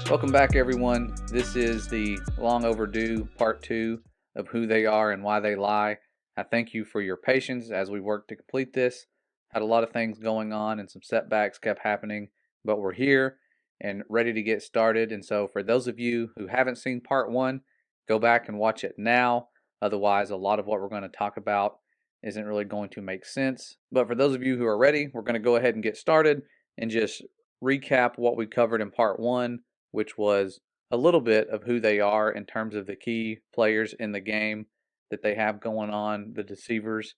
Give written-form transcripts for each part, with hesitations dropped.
Welcome back, everyone. This is the long overdue part 2 of Who They Are and Why They Lie. I thank you for your patience as we work to complete this. Had a lot of things going on and some setbacks kept happening, but we're here and ready to get started. And so, for those of you who haven't seen part 1, go back and watch it now. Otherwise, a lot of what we're going to talk about isn't really going to make sense. But for those of you who are ready, we're going to go ahead and get started and just recap what we covered in part 1, which was a little bit of who they are in terms of the key players in the game that they have going on, the deceivers,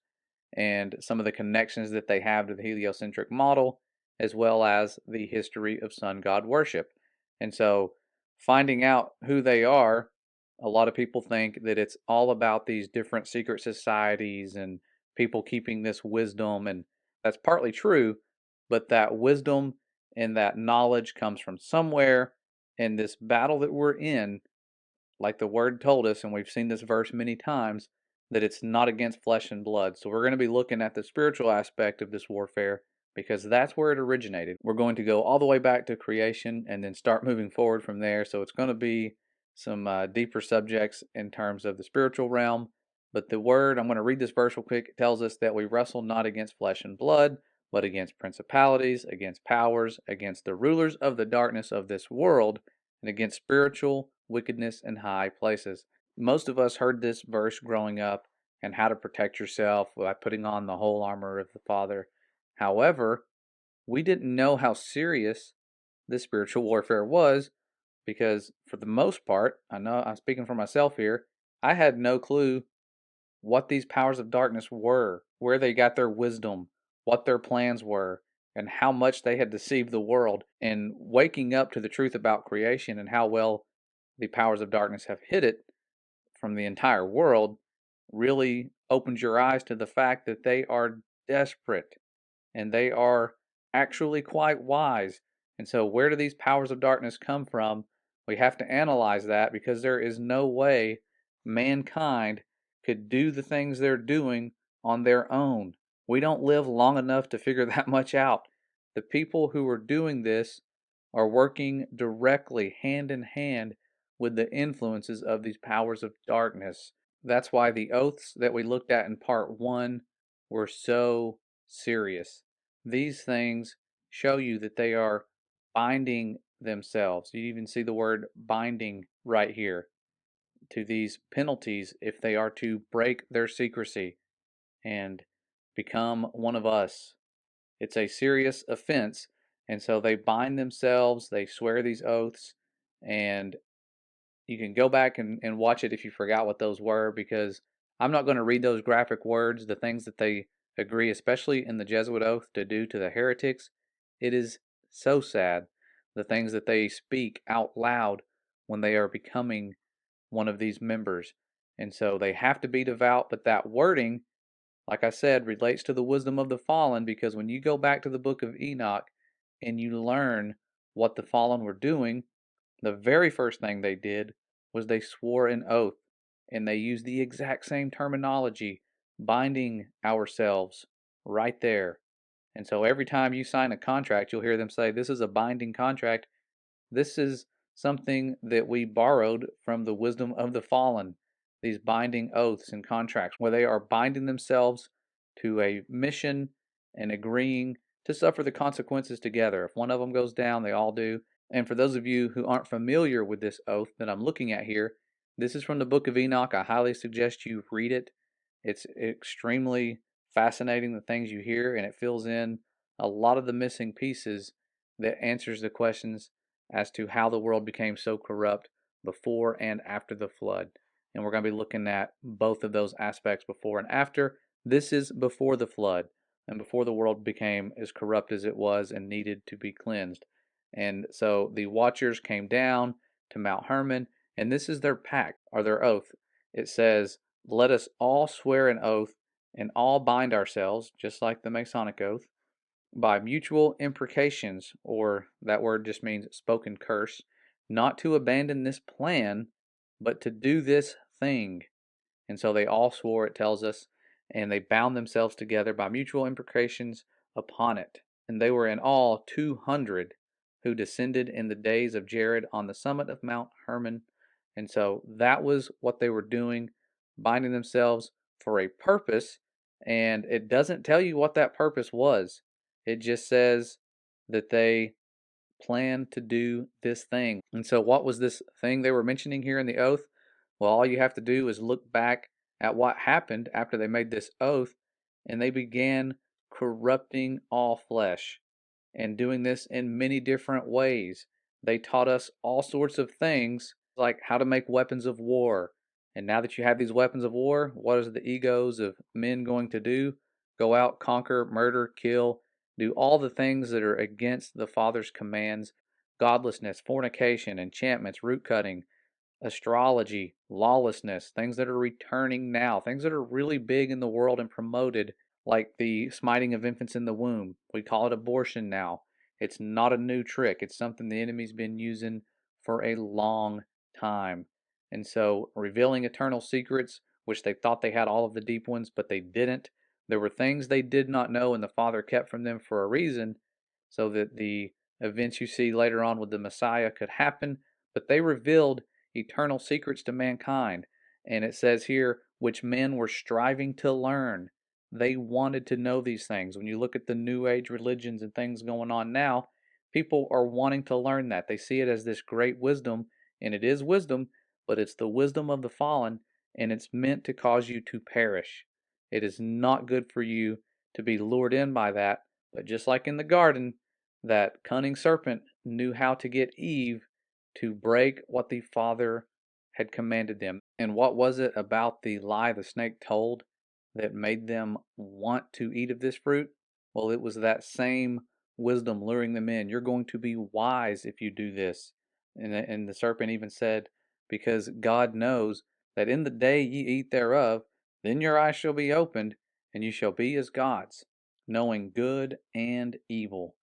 and some of the connections that they have to the heliocentric model, as well as the history of sun god worship. And so, finding out who they are, a lot of people think that it's all about these different secret societies and people keeping this wisdom, and that's partly true, but that wisdom and that knowledge comes from somewhere. In this battle that we're in, like the word told us, and we've seen this verse many times, that it's not against flesh and blood. So we're going to be looking at the spiritual aspect of this warfare because that's where it originated. We're going to go all the way back to creation and then start moving forward from there. So it's going to be some deeper subjects in terms of the spiritual realm. But the word, I'm going to read this verse real quick. It tells us that we wrestle not against flesh and blood, but against principalities, against powers, against the rulers of the darkness of this world, and against spiritual wickedness in high places. Most of us heard this verse growing up and how to protect yourself by putting on the whole armor of the Father. However, we didn't know how serious this spiritual warfare was because, for the most part, I know I'm speaking for myself here, I had no clue what these powers of darkness were, where they got their wisdom, what their plans were, and how much they had deceived the world. And waking up to the truth about creation and how well the powers of darkness have hid it from the entire world really opens your eyes to the fact that they are desperate and they are actually quite wise. And so, where do these powers of darkness come from? We have to analyze that because there is no way mankind could do the things they're doing on their own. We don't live long enough to figure that much out. The people who are doing this are working directly, hand in hand, with the influences of these powers of darkness. That's why the oaths that we looked at in part 1 were so serious. These things show you that they are binding themselves. You even see the word binding right here to these penalties if they are to break their secrecy and become one of us. It's a serious offense, and so they bind themselves, they swear these oaths, and you can go back and watch it if you forgot what those were, because I'm not going to read those graphic words, the things that they agree, especially in the Jesuit oath, to do to the heretics. It is so sad, the things that they speak out loud when they are becoming one of these members. And so they have to be devout, but that wording, like I said, relates to the wisdom of the fallen, because when you go back to the book of Enoch and you learn what the fallen were doing, the very first thing they did was they swore an oath, and they used the exact same terminology, binding ourselves right there. And so every time you sign a contract, you'll hear them say, "This is a binding contract." This is something that we borrowed from the wisdom of the fallen, these binding oaths and contracts, where they are binding themselves to a mission and agreeing to suffer the consequences together. If one of them goes down, they all do. And for those of you who aren't familiar with this oath that I'm looking at here, this is from the book of Enoch. I highly suggest you read it. It's extremely fascinating, the things you hear, and it fills in a lot of the missing pieces that answers the questions as to how the world became so corrupt before and after the flood. And we're going to be looking at both of those aspects, before and after. This is before the flood and before the world became as corrupt as it was and needed to be cleansed. And so the watchers came down to Mount Hermon, and this is their pact, or their oath. It says, "Let us all swear an oath and all bind ourselves," just like the Masonic oath, "by mutual imprecations," or that word just means spoken curse, "not to abandon this plan, but to do this thing." And so they all swore, it tells us, and they bound themselves together by mutual imprecations upon it. And they were in all 200. who descended in the days of Jared on the summit of Mount Hermon. And so that was what they were doing, binding themselves for a purpose. And it doesn't tell you what that purpose was. It just says that they plan to do this thing. And so, what was this thing they were mentioning here in the oath? Well, all you have to do is look back at what happened after they made this oath, and they began corrupting all flesh and doing this in many different ways. They taught us all sorts of things like how to make weapons of war. And now that you have these weapons of war, what is the egos of men going to do? Go out, conquer, murder, kill, do all the things that are against the Father's commands: godlessness, fornication, enchantments, root cutting, astrology, lawlessness, things that are returning now, things that are really big in the world and promoted, like the smiting of infants in the womb. We call it abortion now. It's not a new trick, it's something the enemy's been using for a long time. And so, revealing eternal secrets, which they thought they had all of the deep ones, but they didn't. There were things they did not know, and the Father kept from them for a reason, so that the events you see later on with the Messiah could happen. But they revealed eternal secrets to mankind. And it says here, which men were striving to learn. They wanted to know these things. When you look at the New Age religions and things going on now, people are wanting to learn that. They see it as this great wisdom, and it is wisdom, but it's the wisdom of the fallen, and it's meant to cause you to perish. It is not good for you to be lured in by that. But just like in the garden, that cunning serpent knew how to get Eve to break what the Father had commanded them. And what was it about the lie the snake told that made them want to eat of this fruit? Well, it was that same wisdom luring them in. You're going to be wise if you do this. And the serpent even said, because God knows that in the day ye eat thereof, then your eyes shall be opened, and you shall be as gods, knowing good and evil.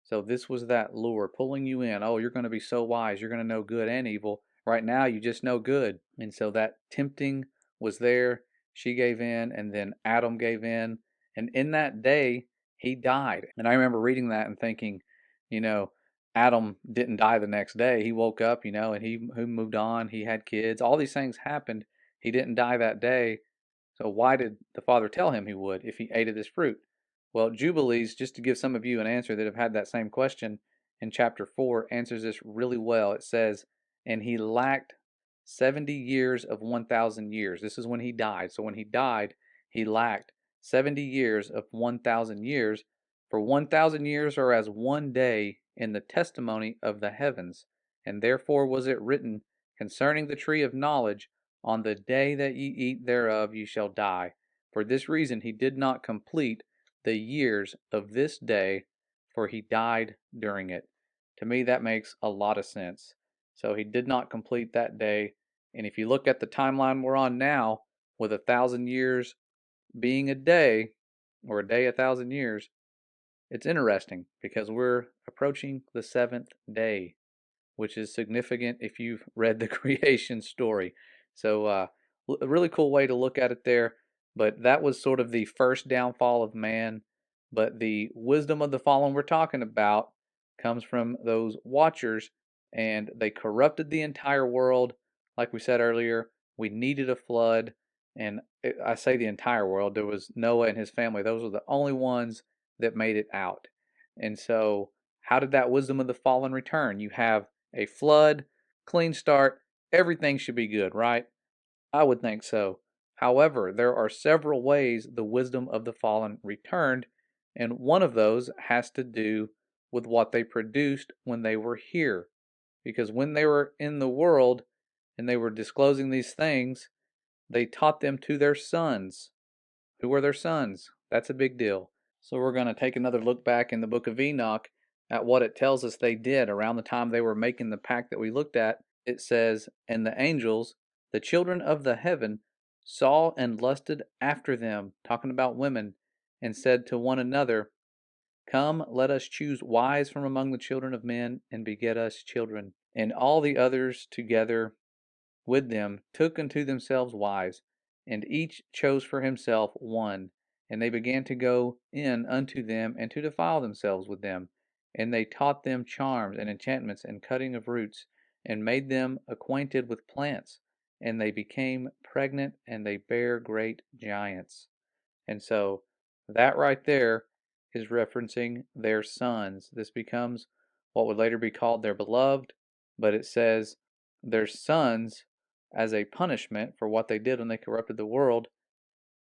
So this was that lure pulling you in. Oh, you're going to be so wise. You're going to know good and evil. Right now, you just know good. And so that tempting was there. She gave in, and then Adam gave in. And in that day, he died. And I remember reading that and thinking, you know, Adam didn't die the next day. He woke up, and he moved on. He had kids. All these things happened. He didn't die that day. So why did the Father tell him he would if he ate of this fruit? Well, Jubilees, just to give some of you an answer that have had that same question, in chapter 4 answers this really well. It says, and he lacked 70 years of 1,000 years. This is when he died. So when he died, he lacked 70 years of 1,000 years. For 1,000 years are as one day in the testimony of the heavens. And therefore was it written concerning the tree of knowledge, on the day that ye eat thereof ye shall die. For this reason he did not complete the years of this day, for he died during it. To me, that makes a lot of sense. So he did not complete that day. And if you look at the timeline we're on now, with 1,000 years being a day, or a day 1,000 years, it's interesting because we're approaching the seventh day, which is significant if you've read the creation story. So, a really cool way to look at it there. But that was sort of the first downfall of man. But the wisdom of the fallen we're talking about comes from those watchers, and they corrupted the entire world. Like we said earlier, we needed a flood. And I say the entire world, there was Noah and his family. Those were the only ones that made it out. And so, how did that wisdom of the fallen return? You have a flood, clean start, everything should be good, right? I would think so. However, there are several ways the wisdom of the fallen returned, and one of those has to do with what they produced when they were here. Because when they were in the world and they were disclosing these things, they taught them to their sons. Who are their sons? That's a big deal. So we're going to take another look back in the book of Enoch at what it tells us they did around the time they were making the pact that we looked at. It says, and the angels, the children of the heaven, saw and lusted after them, talking about women, and said to one another, come, let us choose wives from among the children of men, and beget us children. And all the others together with them took unto themselves wives, and each chose for himself one. And they began to go in unto them, and to defile themselves with them. And they taught them charms and enchantments and cutting of roots, and made them acquainted with plants. And they became pregnant, and they bare great giants. And so that right there is referencing their sons. This becomes what would later be called their beloved, but it says their sons as a punishment for what they did when they corrupted the world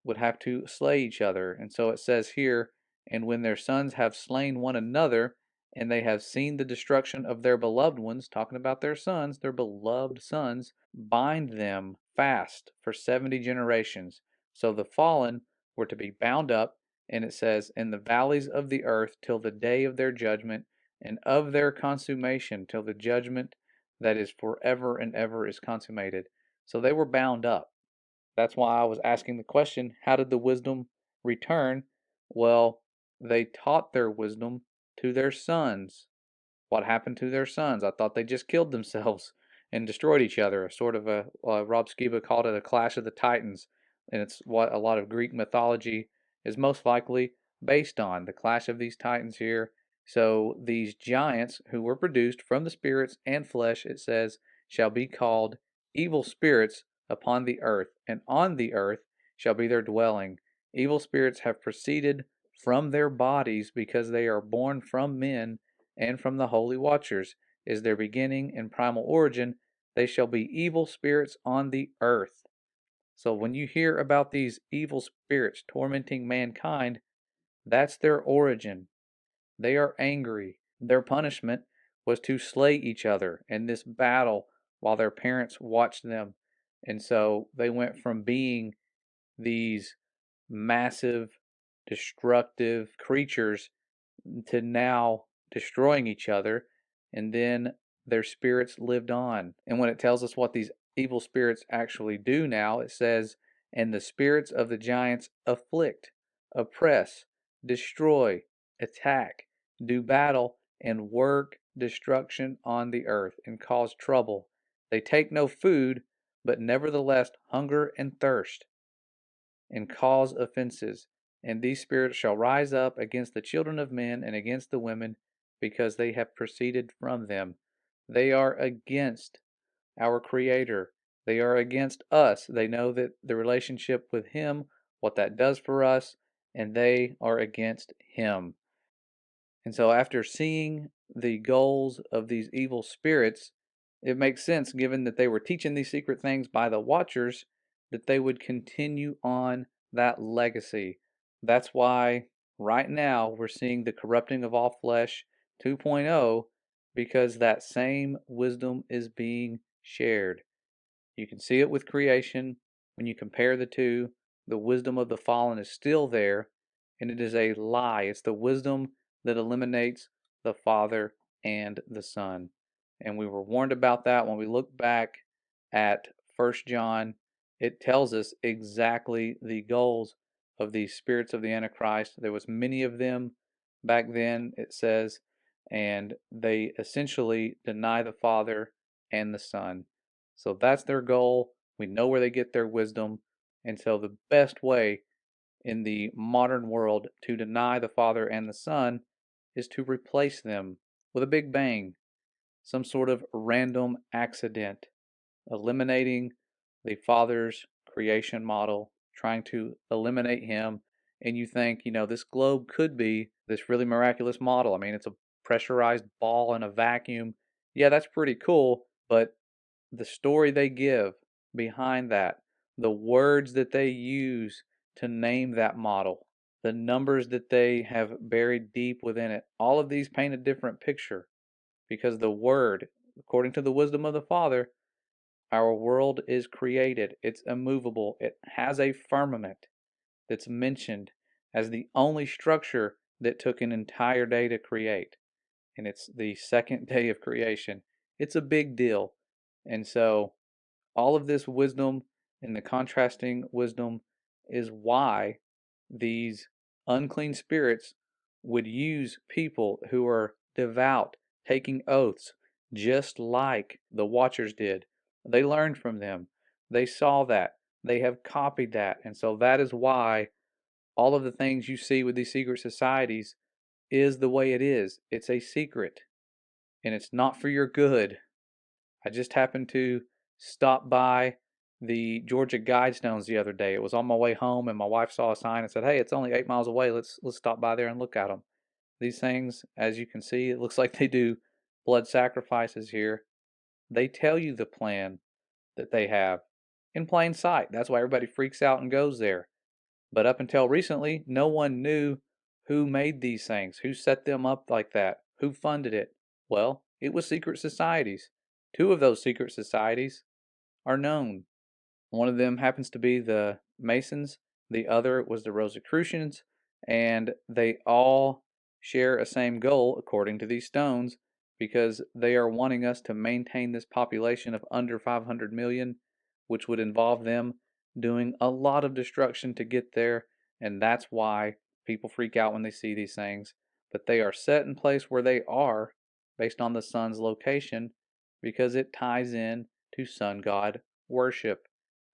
would have to slay each other. And so it says here, and when their sons have slain one another, and they have seen the destruction of their beloved ones, talking about their sons, their beloved sons, bind them fast for 70 generations. So the fallen were to be bound up, and it says, in the valleys of the earth till the day of their judgment, and of their consummation till the judgment that is forever and ever is consummated. So they were bound up. That's why I was asking the question, how did the wisdom return? Well, they taught their wisdom to their sons. What happened to their sons? I thought they just killed themselves and destroyed each other. Sort of a Rob Skiba called it a clash of the titans, and it's what a lot of Greek mythology is most likely based on, the clash of these titans here. So these giants who were produced from the spirits and flesh, it says, shall be called evil spirits upon the earth, and on the earth shall be their dwelling. Evil spirits have proceeded from their bodies because they are born from men and from the holy watchers is their beginning and primal origin. They shall be evil spirits on the earth. So when you hear about these evil spirits tormenting mankind, that's their origin. They are angry. Their punishment was to slay each other in this battle while their parents watched them. And so they went from being these massive, destructive creatures to now destroying each other, and then their spirits lived on. And when it tells us what these evil spirits actually do now, it says, and the spirits of the giants afflict, oppress, destroy, attack, do battle, and work destruction on the earth, and cause trouble. They take no food, but nevertheless hunger and thirst, and cause offenses. And these spirits shall rise up against the children of men and against the women, because they have proceeded from them. They are against our Creator. They are against us. They know that the relationship with Him, what that does for us, and they are against Him. And so, after seeing the goals of these evil spirits, it makes sense, given that they were teaching these secret things by the Watchers, that they would continue on that legacy. That's why right now we're seeing the corrupting of all flesh 2.0, because that same wisdom is being shared. You can see it with creation. When you compare the two, the wisdom of the fallen is still there, and it is a lie. It's the wisdom that eliminates the Father and the Son. And we were warned about that when we look back at 1 John. It tells us exactly the goals of these spirits of the Antichrist. There was many of them back then, it says, and they essentially deny the Father and the Son. So that's their goal. We know where they get their wisdom. And so the best way in the modern world to deny the Father and the Son is to replace them with a big bang, some sort of random accident, eliminating the Father's creation model, trying to eliminate Him. And you think, this globe could be this really miraculous model. I mean, it's a pressurized ball in a vacuum. Yeah, that's pretty cool, but the story they give behind that, the words that they use to name that model, the numbers that they have buried deep within it, all of these paint a different picture, because the Word, according to the wisdom of the Father, our world is created. It's immovable. It has a firmament that's mentioned as the only structure that took an entire day to create. And it's the second day of creation. It's a big deal. And so all of this wisdom and the contrasting wisdom is why these unclean spirits would use people who are devout, taking oaths, just like the Watchers did. They learned from them. They saw that. They have copied that. And so that is why all of the things you see with these secret societies, is the way it is. It's a secret, and it's not for your good. I just happened to stop by the Georgia Guidestones the other day. It was on my way home, and my wife saw a sign and said, "Hey, it's only 8 miles away. Let's stop by there and look at them." These things, as you can see, it looks like they do blood sacrifices here. They tell you the plan that they have in plain sight. That's why everybody freaks out and goes there. But up until recently, no one knew who made these things, who set them up like that, who funded it. Well, it was secret societies. Two of those secret societies are known. One of them happens to be the Masons, the other was the Rosicrucians, and they all share a same goal according to these stones because they are wanting us to maintain this population of under 500 million, which would involve them doing a lot of destruction to get there, and that's why people freak out when they see these things. But they are set in place where they are based on the sun's location because it ties in to sun god worship.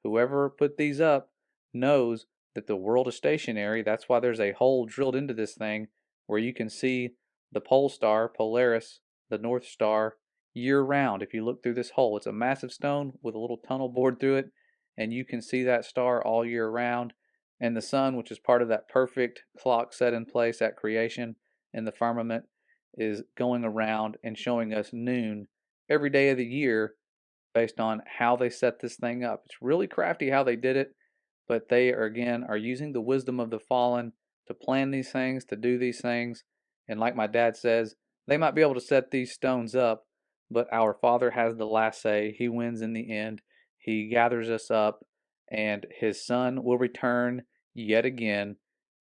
Whoever put these up knows that the world is stationary. That's why there's a hole drilled into this thing where you can see the pole star, Polaris, the North Star, year round. If you look through this hole, it's a massive stone with a little tunnel bored through it, and you can see that star all year round. And the sun, which is part of that perfect clock set in place at creation in the firmament, is going around and showing us noon every day of the year based on how they set this thing up. It's really crafty how they did it, but they are again are using the wisdom of the fallen to plan these things, to do these things. And like my dad says, they might be able to set these stones up, but our Father has the last say. He wins in the end. He gathers us up, and his son will return yet again.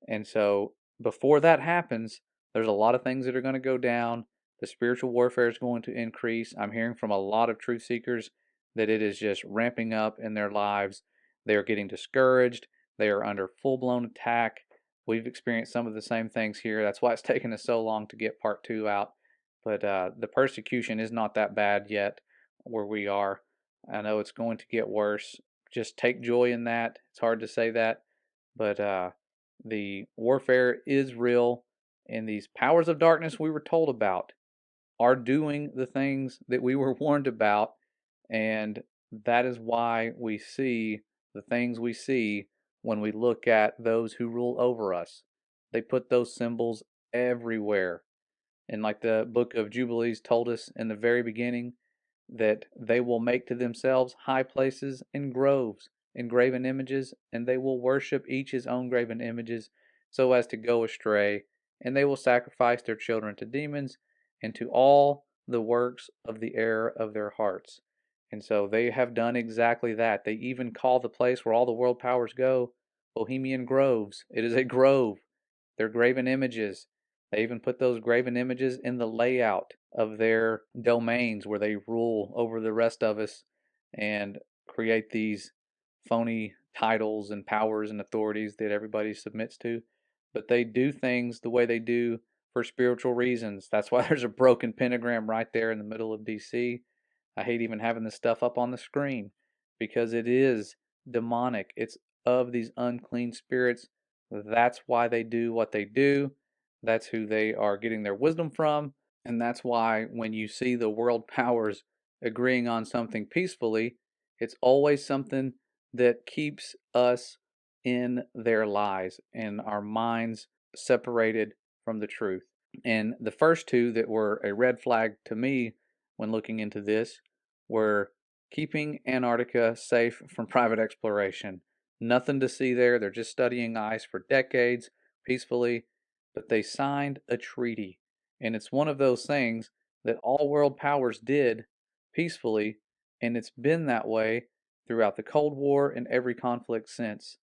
And so before that happens, there's a lot of things that are going to go down. The spiritual warfare is going to increase. I'm hearing from a lot of truth seekers that it is just ramping up in their lives. They are getting discouraged. They are under full blown attack. We've experienced some of the same things here. That's why it's taken us so long to get part two out. But the persecution is not that bad yet where we are. I know it's going to get worse. Just take joy in that. It's hard to say that. But the warfare is real. And these powers of darkness we were told about are doing the things that we were warned about, and that is why we see the things we see when we look at those who rule over us. They put those symbols everywhere. And like the book of Jubilees told us in the very beginning, that they will make to themselves high places and groves and graven images, and they will worship each his own graven images so as to go astray, and they will sacrifice their children to demons and to all the works of the error of their hearts. And so they have done exactly that. They even call the place where all the world powers go Bohemian Groves. It is a grove. They're graven images. They even put those graven images in the layout of their domains where they rule over the rest of us and create these phony titles and powers and authorities that everybody submits to. But they do things the way they do for spiritual reasons. That's why there's a broken pentagram right there in the middle of DC. I hate even having this stuff up on the screen because it is demonic. It's of these unclean spirits. That's why they do what they do. That's who they are getting their wisdom from. And that's why when you see the world powers agreeing on something peacefully, it's always something that keeps us in their lies and our minds separated from the truth. And the first two that were a red flag to me when looking into this were keeping Antarctica safe from private exploration. Nothing to see there. They're just studying ice for decades peacefully, but they signed a treaty. And it's one of those things that all world powers did peacefully, and it's been that way throughout the Cold War and every conflict since.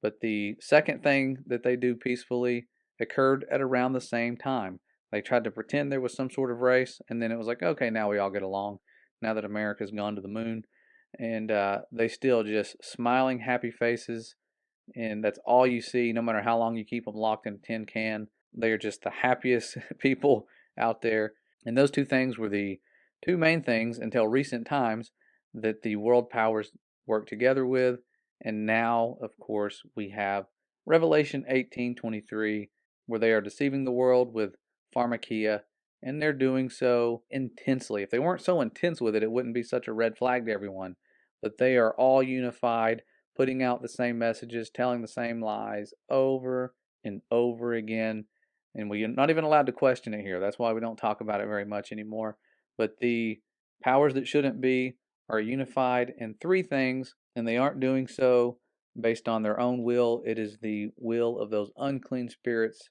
But the second thing that they do peacefully occurred at around the same time. They tried to pretend there was some sort of race, and then it was like, okay, now we all get along. Now that America's gone to the moon, and they still just smiling, happy faces, and that's all you see. No matter how long you keep them locked in a tin can, they are just the happiest people out there. And those two things were the two main things until recent times that the world powers worked together with. And now, of course, we have Revelation 18:23, where they are deceiving the world with pharmakia, and they're doing so intensely. If they weren't so intense with it, it wouldn't be such a red flag to everyone. But they are all unified, putting out the same messages, telling the same lies over and over again. And we're not even allowed to question it here. That's why we don't talk about it very much anymore. But the powers that shouldn't be are unified in three things, and they aren't doing so based on their own will. It is the will of those unclean spirits,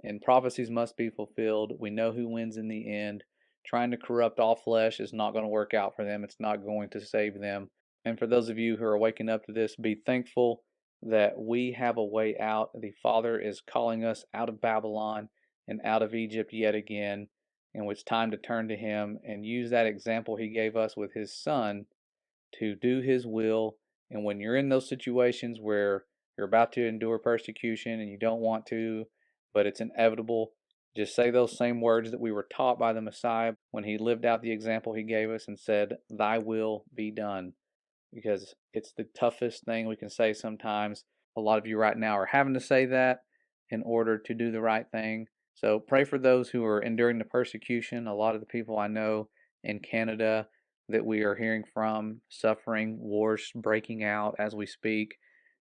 and prophecies must be fulfilled. We know who wins in the end. Trying to corrupt all flesh is not going to work out for them. It's not going to save them. And for those of you who are waking up to this, be thankful that we have a way out. The Father is calling us out of Babylon and out of Egypt yet again. And it's time to turn to Him and use that example He gave us with His Son to do His will. And when you're in those situations where you're about to endure persecution and you don't want to, but it's inevitable, just say those same words that we were taught by the Messiah when He lived out the example He gave us and said, "Thy will be done." Because it's the toughest thing we can say sometimes. A lot of you right now are having to say that in order to do the right thing. So pray for those who are enduring the persecution. A lot of the people I know in Canada that we are hearing from suffering, wars breaking out as we speak.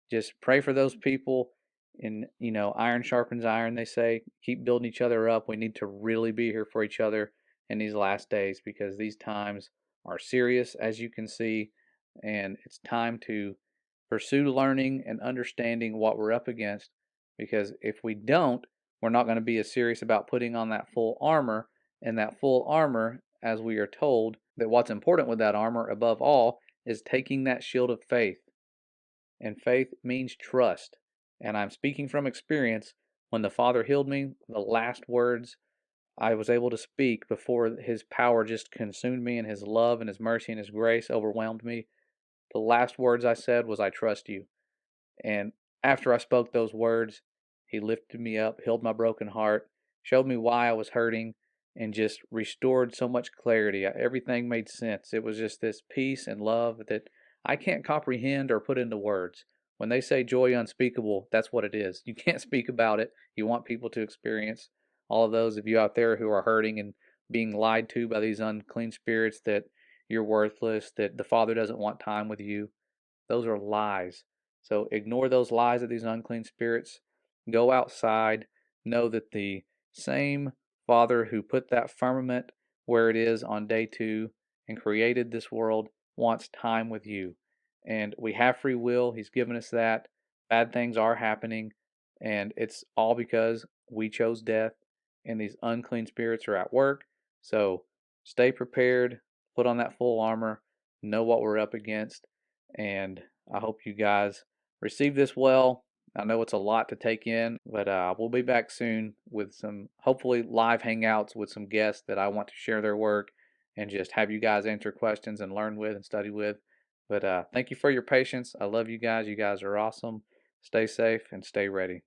Just pray for those people. And, iron sharpens iron, they say. Keep building each other up. We need to really be here for each other in these last days because these times are serious, as you can see, and it's time to pursue learning and understanding what we're up against, because if we don't, we're not going to be as serious about putting on that full armor. And that full armor, as we are told, that what's important with that armor above all is taking that shield of faith. And faith means trust. And I'm speaking from experience. When the Father healed me, the last words I was able to speak before His power just consumed me and His love and His mercy and His grace overwhelmed me, the last words I said was, "I trust you." And after I spoke those words, He lifted me up, healed my broken heart, showed me why I was hurting, and just restored so much clarity. Everything made sense. It was just this peace and love that I can't comprehend or put into words. When they say joy unspeakable, that's what it is. You can't speak about it. You want people to experience. All of those of you out there who are hurting and being lied to by these unclean spirits that you're worthless, that the Father doesn't want time with you, those are lies. So ignore those lies of these unclean spirits. Go outside. Know that the same Father who put that firmament where it is on day 2 and created this world wants time with you. And we have free will. He's given us that. Bad things are happening. And it's all because we chose death and these unclean spirits are at work. So stay prepared. Put on that full armor. Know what we're up against. And I hope you guys receive this well. I know it's a lot to take in, but we'll be back soon with some hopefully live hangouts with some guests that I want to share their work and just have you guys answer questions and learn with and study with. But thank you for your patience. I love you guys. You guys are awesome. Stay safe and stay ready.